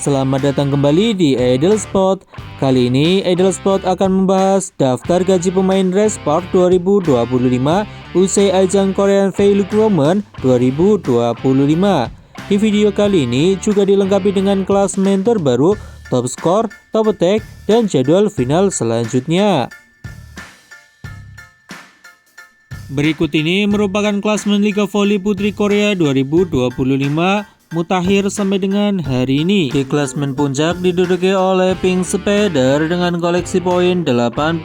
Selamat datang kembali di Idle Spot. Kali ini Idle Spot akan membahas daftar gaji pemain Red Spark 2025 usai ajang Korean V-League Women 2025. Di video kali ini juga dilengkapi dengan klasemen terbaru, top skor, top attack, dan jadwal final selanjutnya. Berikut ini merupakan klasemen Liga Voli Putri Korea 2025 mutakhir sampai dengan hari ini. Di klasemen puncak diduduki oleh Pink Spider dengan koleksi poin 81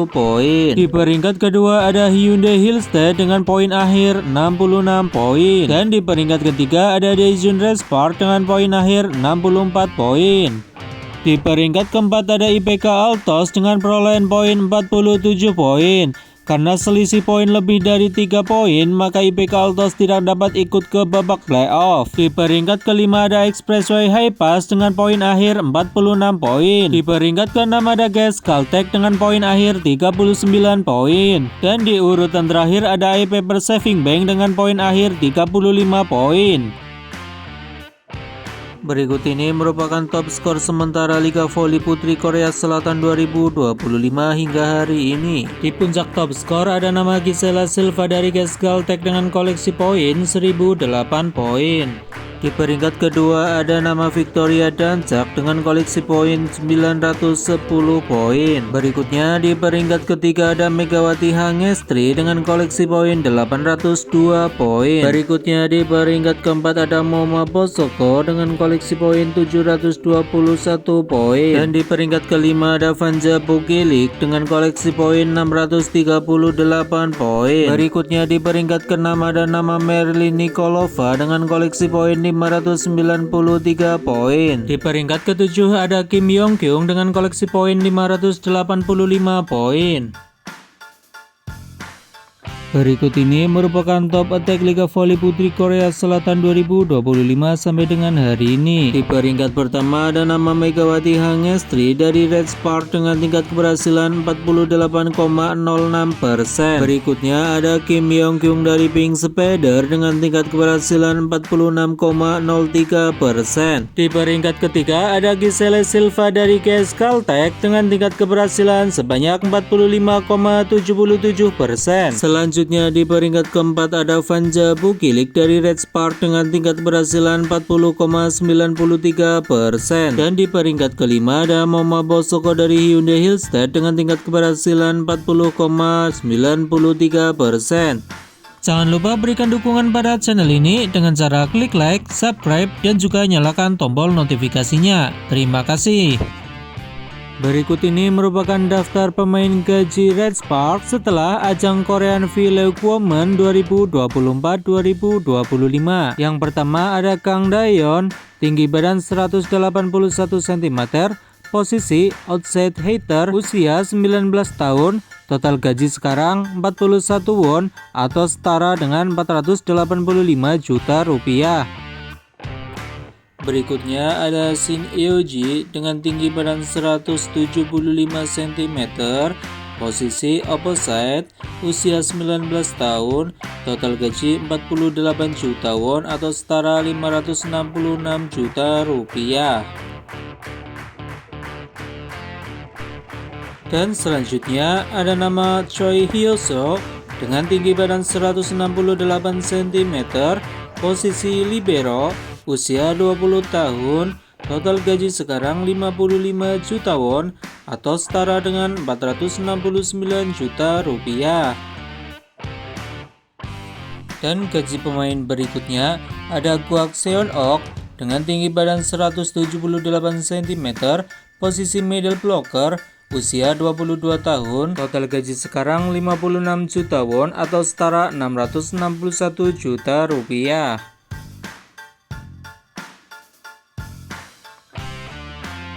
poin. Di peringkat kedua ada Hyundai Hillstead dengan poin akhir 66 poin. Dan di peringkat ketiga ada Daejeon Red Spark dengan poin akhir 64 poin. Di peringkat keempat ada IPK Altos dengan perolehan poin 47 poin. Karena selisih poin lebih dari 3 poin, maka IPK Altos tidak dapat ikut ke babak playoff. Di peringkat kelima ada Expressway High Pass dengan poin akhir 46 poin. Di peringkat keenam ada GS Caltech dengan poin akhir 39 poin. Dan di urutan terakhir ada IP Saving Bank dengan poin akhir 35 poin. Berikut ini merupakan top skor sementara Liga Voli Putri Korea Selatan 2025 hingga hari ini. Di puncak top skor ada nama Gisela Silva dari GS Caltech dengan koleksi poin 1008 poin. Di peringkat kedua ada nama Victoria Dancak dengan koleksi poin 910 poin. Berikutnya di peringkat ketiga ada Megawati Hangestri dengan koleksi poin 802 poin. Berikutnya di peringkat keempat ada Moma Bosoko dengan koleksi poin 721 poin. Dan di peringkat kelima ada Vanja Bukilik dengan koleksi poin 638 poin. Berikutnya di peringkat keenam ada nama Merlin Nikolova dengan koleksi poin 593 poin. Di peringkat ketujuh ada Kim Yong Kyung dengan koleksi poin 585 poin. Berikut ini merupakan top attack Liga Voli Putri Korea Selatan 2025 sampai dengan hari ini. Di peringkat pertama ada nama Megawati Hangestri dari Red Spark dengan tingkat keberhasilan 48,06%. Berikutnya ada Kim Yong Kyung dari Pink Spider dengan tingkat keberhasilan 46,03%. Di peringkat ketiga ada Gisela Silva dari GS Caltech dengan tingkat keberhasilan sebanyak 45,77%. Selanjutnya di peringkat keempat ada Vanja Bukilik dari Red Spark dengan tingkat keberhasilan 40,93%. Dan di peringkat kelima ada Moma Bosoko dari Hyundai Hillstead dengan tingkat keberhasilan 40,93%. Jangan lupa berikan dukungan pada channel ini dengan cara klik like, subscribe, dan juga nyalakan tombol notifikasinya. Terima kasih. Berikut ini merupakan daftar pemain gaji Red Spark setelah ajang Korean V-League Women 2024-2025. Yang pertama ada Kang Daeyeon, tinggi badan 181 cm, posisi outside hitter, usia 19 tahun, total gaji sekarang 41 won atau setara dengan 485 juta rupiah. Berikutnya ada Shin Eoji dengan tinggi badan 175 cm, posisi opposite, usia 19 tahun, total gaji 48 juta won atau setara 566 juta rupiah. Dan selanjutnya ada nama Choi Hyo-soo dengan tinggi badan 168 cm, posisi libero, usia 20 tahun, total gaji sekarang 55 juta won atau setara dengan 469 juta rupiah. Dan gaji pemain berikutnya ada Kwak Seon-ok dengan tinggi badan 178 cm, posisi middle blocker, usia 22 tahun, total gaji sekarang 56 juta won atau setara 661 juta rupiah.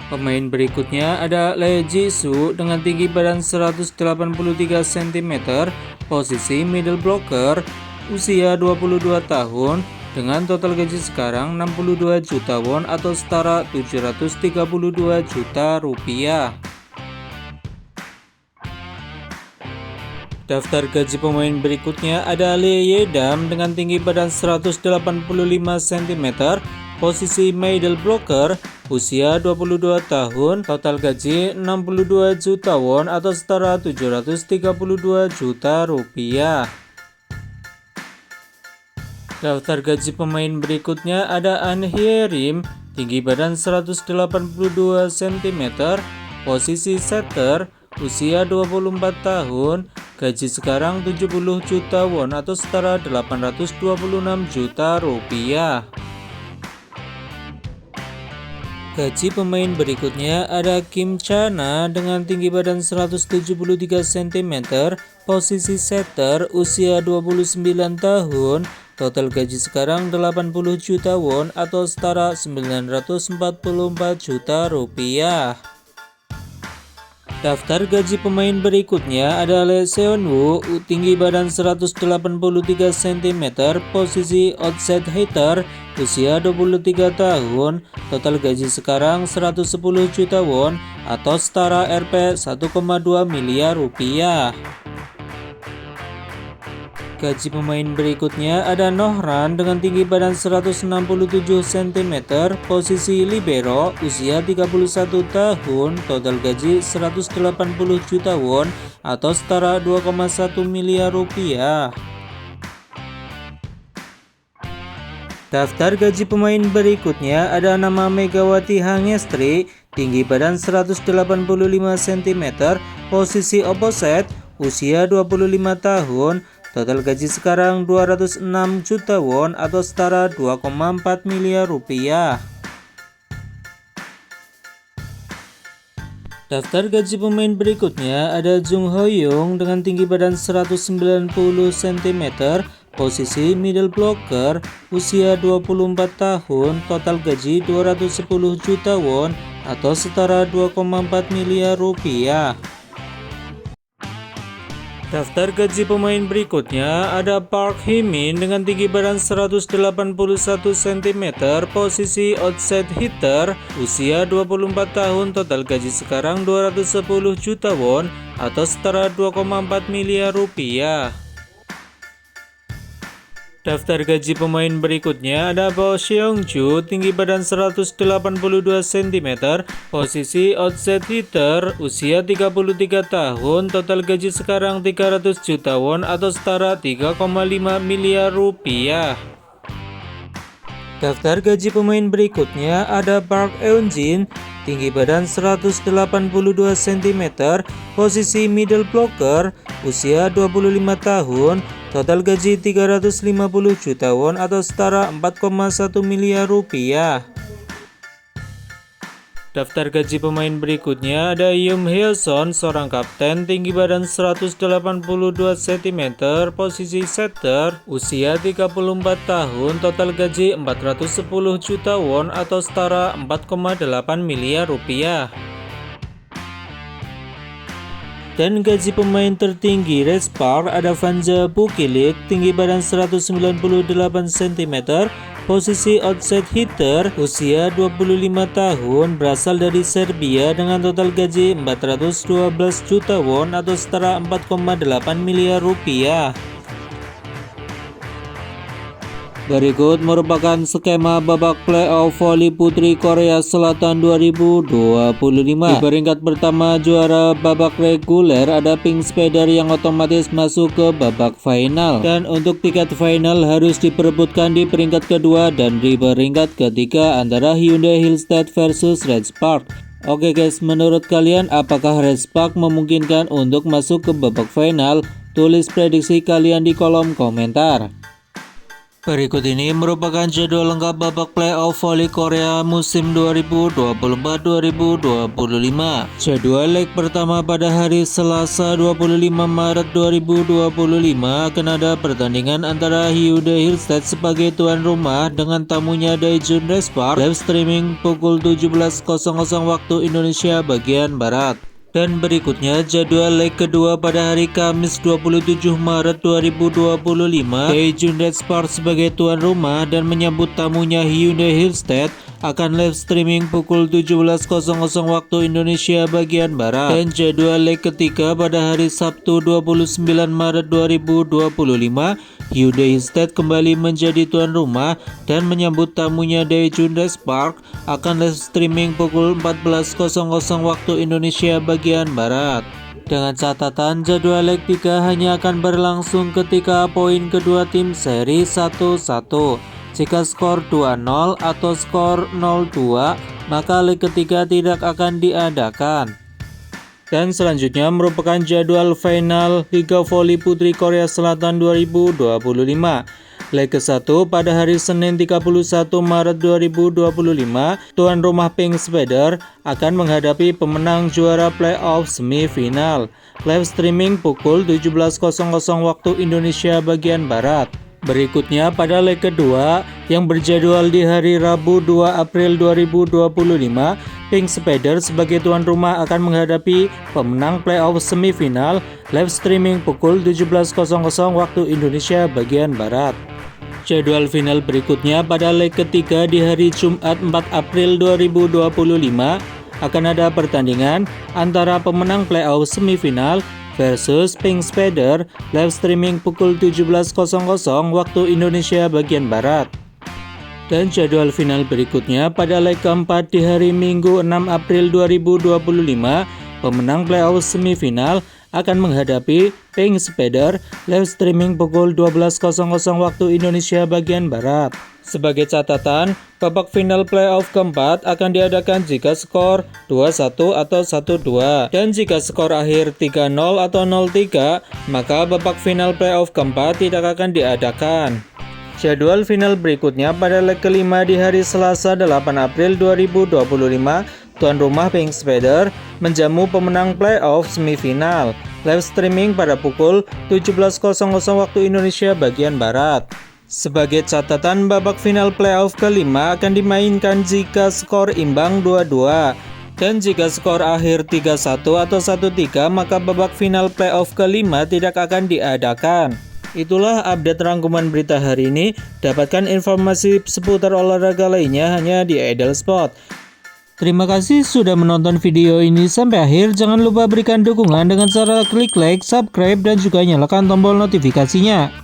Pemain berikutnya ada Lee Ji-soo dengan tinggi badan 183 cm, posisi middle blocker, usia 22 tahun, dengan total gaji sekarang 62 juta won atau setara 732 juta rupiah. Daftar gaji pemain berikutnya ada Lee Ye-dam dengan tinggi badan 185 cm, posisi middle blocker, usia 22 tahun, total gaji 62 juta won atau setara 732 juta rupiah. Daftar gaji pemain berikutnya ada An Hye-rim, tinggi badan 182 cm, posisi setter, usia 24 tahun, gaji sekarang 70 juta won atau setara 826 juta rupiah. Gaji pemain berikutnya ada Kim Cha-na dengan tinggi badan 173 cm, posisi setter, usia 29 tahun, total gaji sekarang 80 juta won atau setara 944 juta rupiah. Daftar gaji pemain berikutnya ada Lee Seon-woo, tinggi badan 183 cm, posisi outside hitter, usia 23 tahun, total gaji sekarang 110 juta won atau setara Rp 1,2 miliar rupiah. Gaji pemain berikutnya ada Nohran dengan tinggi badan 167 cm, posisi libero, usia 31 tahun, total gaji 180 juta won atau setara 2,1 miliar rupiah. Daftar gaji pemain berikutnya ada nama Megawati Hangestri, tinggi badan 185 cm, posisi opposite, usia 25 tahun, total gaji sekarang 206 juta won atau setara 2,4 miliar rupiah. Daftar gaji pemain berikutnya ada Jung Ho-young dengan tinggi badan 190 cm, posisi middle blocker, usia 24 tahun, total gaji 210 juta won atau setara 2,4 miliar rupiah. Daftar gaji pemain berikutnya ada Park Hee-min dengan tinggi badan 181 cm, posisi outside hitter, usia 24 tahun, total gaji sekarang 210 juta won atau setara 2,4 miliar rupiah. Daftar gaji pemain berikutnya ada Bo Seong-ju, tinggi badan 182 cm, posisi outside hitter, usia 33 tahun, total gaji sekarang 300 juta won atau setara 3,5 miliar rupiah. Daftar gaji pemain berikutnya ada Park Eun-jin, tinggi badan 182 cm, posisi middle blocker, usia 25 tahun, total gaji 350 juta won atau setara 4,1 miliar rupiah. Daftar gaji pemain berikutnya ada Yoon Hye-son, seorang kapten, tinggi badan 182 cm, posisi setter, usia 34 tahun, total gaji 410 juta won atau setara 4,8 miliar rupiah. Dan gaji pemain tertinggi Red Spark ada Vanja Bukilik, tinggi badan 198 cm, posisi outside hitter, usia 25 tahun, berasal dari Serbia dengan total gaji 412 juta won atau setara 4,8 miliar rupiah. Berikut merupakan skema babak playoff voli putri Korea Selatan 2025. Di peringkat pertama juara babak reguler ada Pink Spider yang otomatis masuk ke babak final. Dan untuk tiket final harus diperebutkan di peringkat kedua dan di peringkat ketiga antara Hyundai Hillstead versus Red Spark. Oke guys, menurut kalian apakah Red Spark memungkinkan untuk masuk ke babak final? Tulis prediksi kalian di kolom komentar. Berikut ini merupakan jadwal lengkap babak playoff voli Korea musim 2024-2025. Jadwal leg pertama pada hari Selasa 25 Maret 2025 akan ada pertandingan antara Hyundai Hillstead sebagai tuan rumah dengan tamunya Daejeon Red Spark, live streaming pukul 17.00 waktu Indonesia bagian Barat. Dan berikutnya jadwal leg kedua pada hari Kamis 27 Maret 2025. Daejeon Red Spark sebagai tuan rumah dan menyambut tamunya Hyundai Hillstead akan live streaming pukul 17.00 waktu Indonesia bagian Barat. Dan jadwal leg ketiga pada hari Sabtu 29 Maret 2025, Hyundai State kembali menjadi tuan rumah dan menyambut tamunya Daejeon Dash Park akan live streaming pukul 14.00 waktu Indonesia bagian Barat. Dengan catatan jadwal leg 3 hanya akan berlangsung ketika poin kedua tim seri 1-1. Jika skor 2-0 atau skor 0-2, maka leg ketiga tidak akan diadakan. Dan selanjutnya merupakan jadwal final Liga Voli Putri Korea Selatan 2025. Leg ke-1 pada hari Senin 31 Maret 2025, tuan rumah Pink Spider akan menghadapi pemenang juara playoff semifinal. Live streaming pukul 17.00 waktu Indonesia bagian Barat. Berikutnya pada leg kedua yang berjadwal di hari Rabu 2 April 2025, Pink Spider sebagai tuan rumah akan menghadapi pemenang playoff semifinal. Live streaming pukul 17.00 waktu Indonesia bagian Barat. Jadwal final berikutnya pada leg ketiga di hari Jumat 4 April 2025 akan ada pertandingan antara pemenang playoff semifinal versus Pink Spider. Live streaming pukul 17.00 waktu Indonesia bagian Barat. Dan jadwal final berikutnya pada leg keempat di hari Minggu 6 April 2025, pemenang playoff semifinal akan menghadapi Pink Spider. Live streaming pukul 12.00 waktu Indonesia bagian Barat. Sebagai catatan, babak final playoff keempat akan diadakan jika skor 2-1 atau 1-2. Dan jika skor akhir 3-0 atau 0-3, maka babak final playoff keempat tidak akan diadakan. Jadwal final berikutnya pada leg kelima di hari Selasa 8 April 2025, tuan rumah Pink Spider menjamu pemenang playoff semifinal. Live streaming pada pukul 17.00 waktu Indonesia bagian Barat. Sebagai catatan, babak final playoff kelima akan dimainkan jika skor imbang 2-2. Dan jika skor akhir 3-1 atau 1-3, maka babak final playoff kelima tidak akan diadakan. Itulah update rangkuman berita hari ini. Dapatkan informasi seputar olahraga lainnya hanya di Idol Sport. Terima kasih sudah menonton video ini sampai akhir. Jangan lupa berikan dukungan dengan cara klik like, subscribe, dan juga nyalakan tombol notifikasinya.